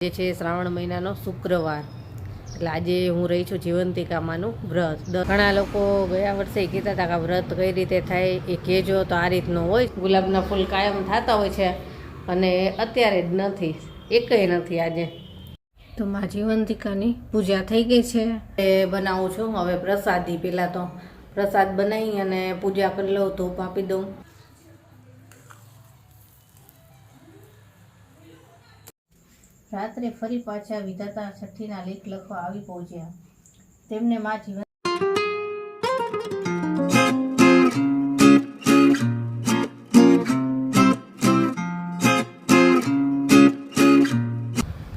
જે છે શ્રાવણ મહિનાનો શુક્રવાર, એટલે આજે હું રહી છું જીવંતિકામાંનું વ્રત. ઘણા લોકો ગયા વર્ષે કહેતા હતા કે વ્રત કઈ રીતે થાય એ કહેજો, તો આ રીતનું હોય. ગુલાબના ફૂલ કાયમ થતા હોય છે અને અત્યારે જ નથી, એકય નથી આજે. તો માં જીવંતિકાની પૂજા થઈ ગઈ છે, એ બનાવું છું હવે પ્રસાદી. પહેલાં તો પ્રસાદ બનાવી અને પૂજા કરી લઉં, ધૂપ આપી દઉં. રાત્રે ફરી પાછા વિધાતા છઠ્ઠીના લેખ લખવા આવી પહોંચ્યા. તેમને માં જીવન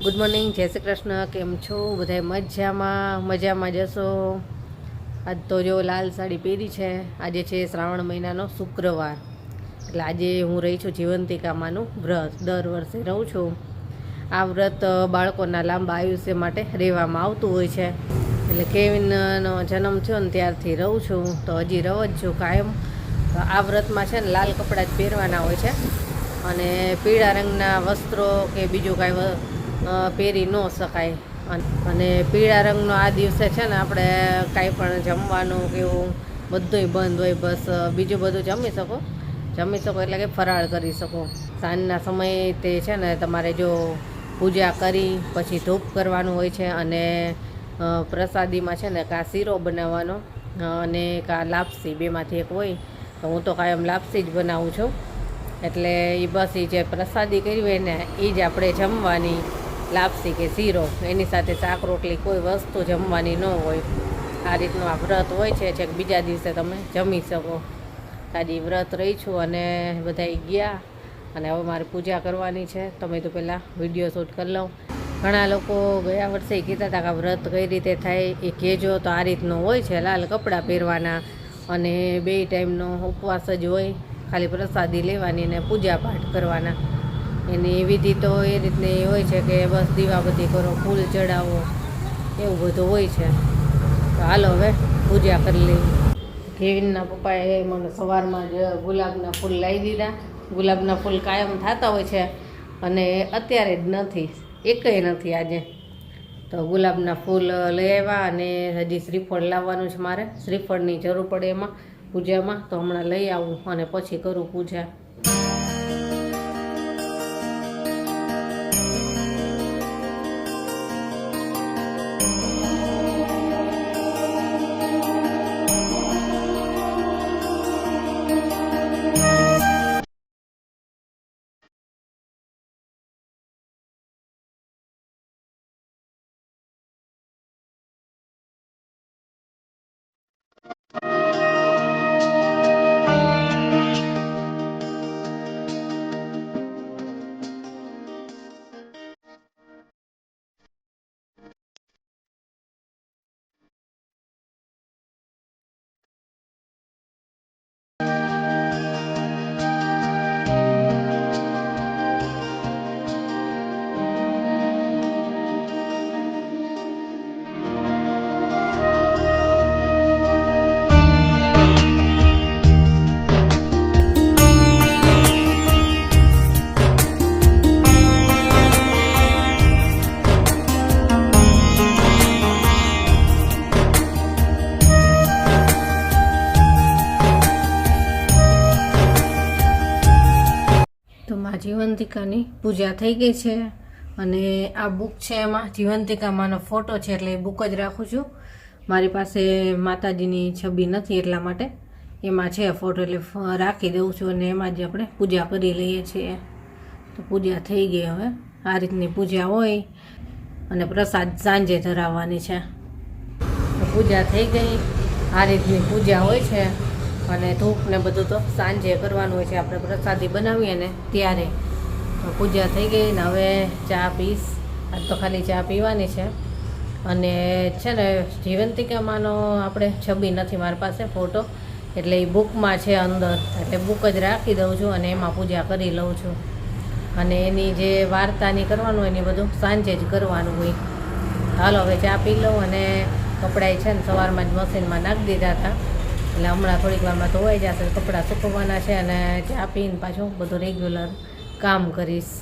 ગુડ મોર્નિંગ, જય શ્રી કૃષ્ણ. કેમ છો બધાય? મજામાં જશો. આજ તો જો લાલ સાડી પહેરી છે. આજે છે શ્રાવણ મહિનાનો શુક્રવાર, એટલે આજે હું રહી છું જીવંતિકામાંનું વ્રત. દર વર્ષે રહું છું. આ વ્રત બાળકોના લાંબા આયુષ્ય માટે રહેવામાં આવતું હોય છે. એટલે કેવિનનો જન્મ થયો ને ત્યારથી રહું છું, તો હજી રહું જ છું કાયમ. આ વ્રતમાં છે ને લાલ કપડાં જ પહેરવાના હોય છે અને પીળા રંગના વસ્ત્રો કે બીજું કાંઈ પહેરી ન શકાય. અને પીળા રંગનો આ દિવસે છે ને આપણે કાંઈ પણ જમવાનું કે એવું બધુંય બંધ હોય. બસ બીજું બધું જમી શકો એટલે કે ફરાળ કરી શકો. સાંજના સમયે તે છે ને તમારે જો પૂજા કરી પછી ધૂપ કરવાનું હોય છે અને પ્રસાદીમાં છે ને કાં શીરો બનાવવાનો અને કાં લાપસી, બેમાંથી એક હોય. તો હું તો કાયમ લાપસી જ બનાવું છું. એટલે એ બસ એ જે પ્રસાદી કરી હોય ને એ જ આપણે જમવાની, લાપસી કે શીરો. એની સાથે શાક રોટલી કોઈ વસ્તુ જમવાની ન હોય. આ રીતનું આ વ્રત હોય છે કે બીજા દિવસે તમે જમી શકો. આજે વ્રત રહી છું અને બધાય ગયા અને હવે મારે પૂજા કરવાની છે. તમે તો પહેલાં વિડીયો શૂટ કરી લઉં. ઘણા લોકો ગયા વર્ષે કહેતા હતા કે વ્રત કઈ રીતે થાય એ કહેજો, તો આ રીતનું હોય છે. લાલ કપડાં પહેરવાના અને 2 ટાઈમનો ઉપવાસ જ હોય. ખાલી પ્રસાદી લેવાની ને પૂજા પાઠ કરવાના. એની વિધિ તો એ રીતની હોય છે કે બસ દીવાબત્તી કરો, ફૂલ ચડાવો, એવું બધું હોય છે. તો હાલો હવે પૂજા કરી લઈએ. કેવિનના પપ્પાએ મને સવારમાં જ ગુલાબના ફૂલ લાવી દીધા. ગુલાબના ફૂલ કાયમ થતા હોય છે અને અત્યારે જ નથી, એકય નથી આજે. તો ગુલાબના ફૂલ લઈ આવ્યા અને હજી શ્રીફળ લાવવાનું છે મારે. શ્રીફળની જરૂર પડે એમાં પૂજામાં, તો હમણાં લઈ આવું અને પછી કરું પૂજા. જીવંતિકાની પૂજા થઈ ગઈ છે અને આ બુક છે, એમાં જીવંતિકામાંનો ફોટો છે એટલે એ બુક જ રાખું છું. મારી પાસે માતાજીની છબી નથી એટલા માટે એમાં છે ફોટો, એટલે રાખી દઉં છું અને એમાં જ આપણે પૂજા કરી લઈએ છીએ. તો પૂજા થઈ ગઈ. હવે આ રીતની પૂજા હોય અને પ્રસાદ સાંજે ધરાવવાની છે. પૂજા થઈ ગઈ. આ રીતની પૂજા હોય છે અને ધૂપ ને બધું તો સાંજે કરવાનું હોય છે. આપણે પ્રસાદી બનાવીએ ને ત્યારે. પૂજા થઈ ગઈ ને હવે ચા પીશ. આજ તો ખાલી ચા પીવાની છે. અને છે ને જીવંતિકામાંનો આપણે છબી નથી મારી પાસે ફોટો, એટલે એ બુકમાં છે અંદર, એટલે બુક જ રાખી દઉં છું અને એમાં પૂજા કરી લઉં છું. અને એની જે વાર્તાની કરવાનું હોય એની બધું સાંજે જ કરવાનું હોય. હાલો હવે ચા પી લઉં. અને કપડાં છે ને સવારમાં જ મશીનમાં નાખી દીધા હતા, એટલે હમણાં થોડીક વારમાં ધોવાઈ જશે. કપડાં સૂકવવાના છે અને ચા પીને પાછું બધું રેગ્યુલર કામ કરીશ.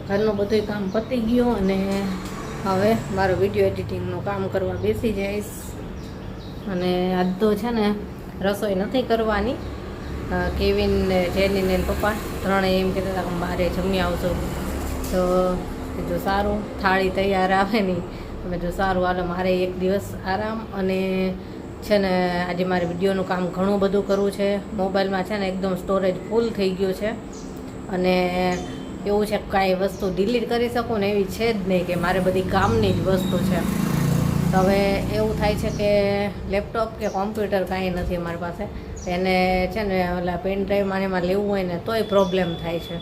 ઘરનું બધું કામ પતી ગયું અને હવે મારો વિડીયો એડિટિંગનું કામ કરવા બેસી જઈશ. અને આજ તો છે ને રસોઈ નથી કરવાની. કેવિન ને જેની ને પપ્પા ત્રણેય એમ કહેતા હતા કે મારે જમી આવજો. તો કીધું સારું, થાળી તૈયાર આવે નહીં. અમે જો સારું હાલો, મારે એક દિવસ આરામ. અને છે ને આજે મારે વિડીયોનું કામ ઘણું બધું કરવું છે. મોબાઈલમાં છે ને એકદમ સ્ટોરેજ ફૂલ થઈ ગયું છે. અને એવું છે કાંઈ વસ્તુ ડિલીટ કરી શકું ને એવી છે જ નહીં, કે મારે બધી કામની જ વસ્તુ છે. તો હવે એવું થાય છે કે લેપટોપ કે કોમ્પ્યુટર કાંઈ નથી અમારી પાસે. એને છે ને ઓલા પેન ડ્રાઈવમાં એમાં લેવું હોય ને તોય પ્રોબ્લેમ થાય છે.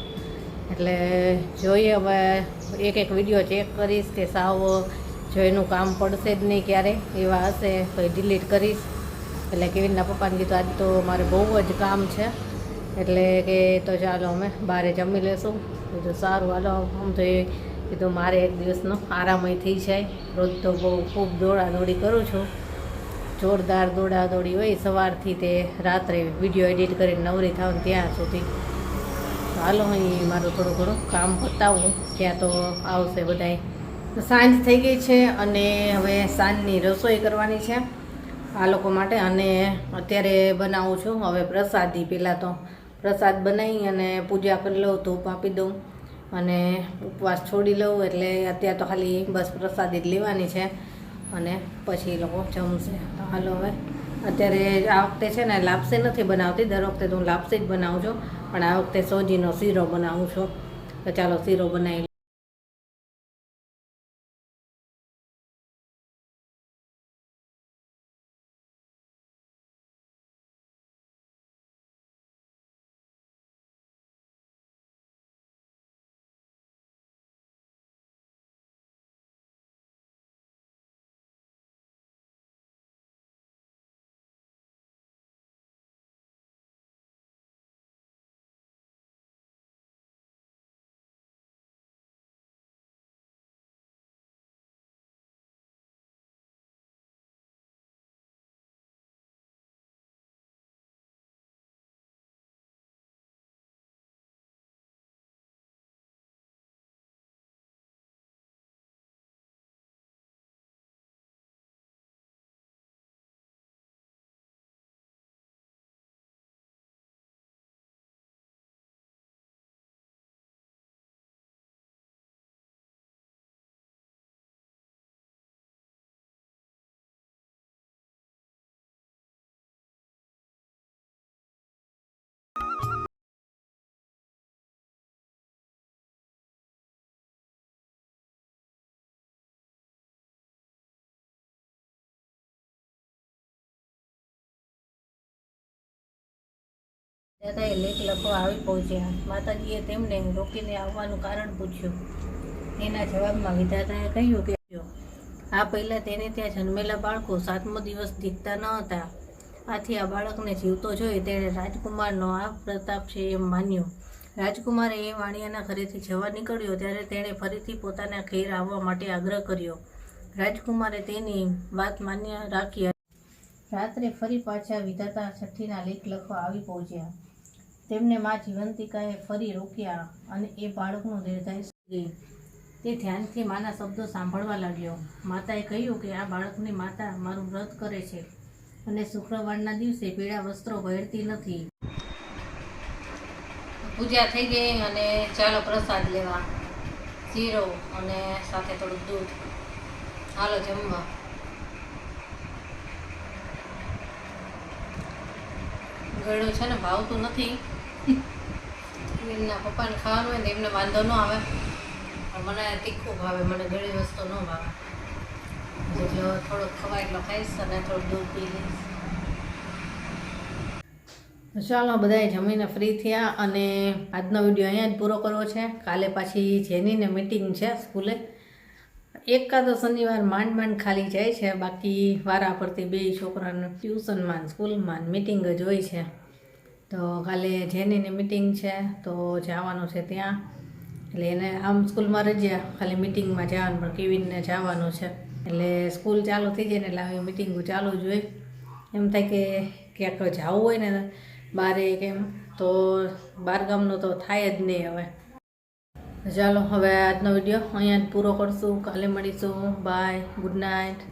એટલે જોઈએ હવે એક વિડીયો ચેક કરીશ કે સાવ જો એનું કામ પડશે જ નહીં ક્યારેય, એવા હશે તો એ ડિલીટ કરીશ. એટલે કેવીનના પપ્પાને કીધું આજ તો મારે બહુ જ કામ છે, એટલે કે તો ચાલો અમે બહારે જમી લેશું. કીધું સારું હાલો. આમ તો એ કીધું મારે એક દિવસનો આરામય થઈ જાય. રોજ તો બહુ ખૂબ દોડાદોડી કરું છું, જોરદાર દોડાદોડી હોય સવારથી તે રાત્રે વિડીયો એડિટ કરીને નવરી થાવ ને ત્યાં સુધી. હાલો અહીં મારું થોડું ઘણું કામ પતાવું, ત્યાં તો આવશે બધાય. સાંજ થઈ ગઈ છે અને હવે સાંજની રસોઈ કરવાની છે આ લોકો માટે. અને અત્યારે બનાવું છું હવે પ્રસાદી. પહેલાં તો પ્રસાદ બનાવી અને પૂજા કરી લઉં, ધૂપ આપી દઉં અને ઉપવાસ છોડી લઉં. એટલે અત્યારે તો ખાલી બસ પ્રસાદી જ લેવાની છે અને પછી એ લોકો જમશે. તો હાલો હવે અત્યારે આ વખતે છે ને લાપસી નથી બનાવતી. દર વખતે તો હું લાપસી જ બનાવું છું, પણ આ વખતે સોજીનો શીરો બનાવું છું. તો ચાલો શીરો બનાવી. દાદાએ લેખ લખવા આવી પહોંચ્યા. માતાજીએ તેમને રોકીને આવવાનું કારણ પૂછ્યું. એના જવાબમાં વિધાતાએ કહ્યું કે આ પહેલાં તેને ત્યાં જન્મેલા બાળકો 7મો દિવસ દીખતા ન હતા. આથી આ બાળકને જીવતો જોઈ તેણે રાજકુમારનો આ પ્રતાપ છે એમ માન્યો. રાજકુમારે એ વાણિયાના ઘરેથી જવા નીકળ્યો ત્યારે તેણે ફરીથી પોતાના ઘેર આવવા માટે આગ્રહ કર્યો. રાજકુમારે તેની વાત માન્ય રાખી. રાત્રે ફરી પાછા વિધાતા છઠ્ઠીના લેખ લખવા આવી પહોંચ્યા. તેમને મા જીવંતિકાએ ફરી રોક્યા અને એ બાળકનું દીર્ઘાયુષ્ય ગઈ. તે ધ્યાનથી માના શબ્દો સાંભળવા લાગ્યો. માતાએ કહ્યું કે આ બાળકની માતા મારું વ્રત કરે છે અને શુક્રવારના દિવસે પીળા વસ્ત્રો પહેરતી નથી. પૂજા થઈ ગઈ અને ચાલો પ્રસાદ લેવા. શીરો અને સાથે થોડુંક દૂધ. હાલો જમવા. ગળ્યું છે ને ભાવતું નથી. એમના પપ્પાને ખાવાનું હોય ને એમને વાંધો ન આવે, પણ મને તીખું ભાવે. મને ગળી વસ્તુ ન ભાવે. જો થોડુંક ખવાય એટલો ખાઈશ અને થોડુંક દૂધ પી લઈશ. ચાલો બધાએ જમીને ફ્રી થયા અને આજનો વિડીયો અહીંયા જ પૂરો કરવો છે. કાલે પાછી જેનીને મીટિંગ છે સ્કૂલે. એકાદો શનિવાર માંડ ખાલી જાય છે, બાકી વારા પરથી 2 છોકરાને ટ્યુશનમાં સ્કૂલમાં મીટિંગ જ હોય છે. તો કાલે જેનીની મીટિંગ છે તો જવાનું છે ત્યાં. એટલે એને આમ સ્કૂલમાં રજા, ખાલી મીટિંગમાં જવાનું, પણ કેવિનને જવાનું છે. એટલે સ્કૂલ ચાલુ થઈ જાય ને એટલે આવી મીટિંગો ચાલુ જ હોય. એમ થાય કે ક્યાંક જવું હોય ને બારે કેમ, તો બહારગામનું તો થાય જ નહીં. હવે ચાલો હવે આજનો વિડીયો અહીંયા જ પૂરો કરશું. કાલે મળીશું. Bye, good night.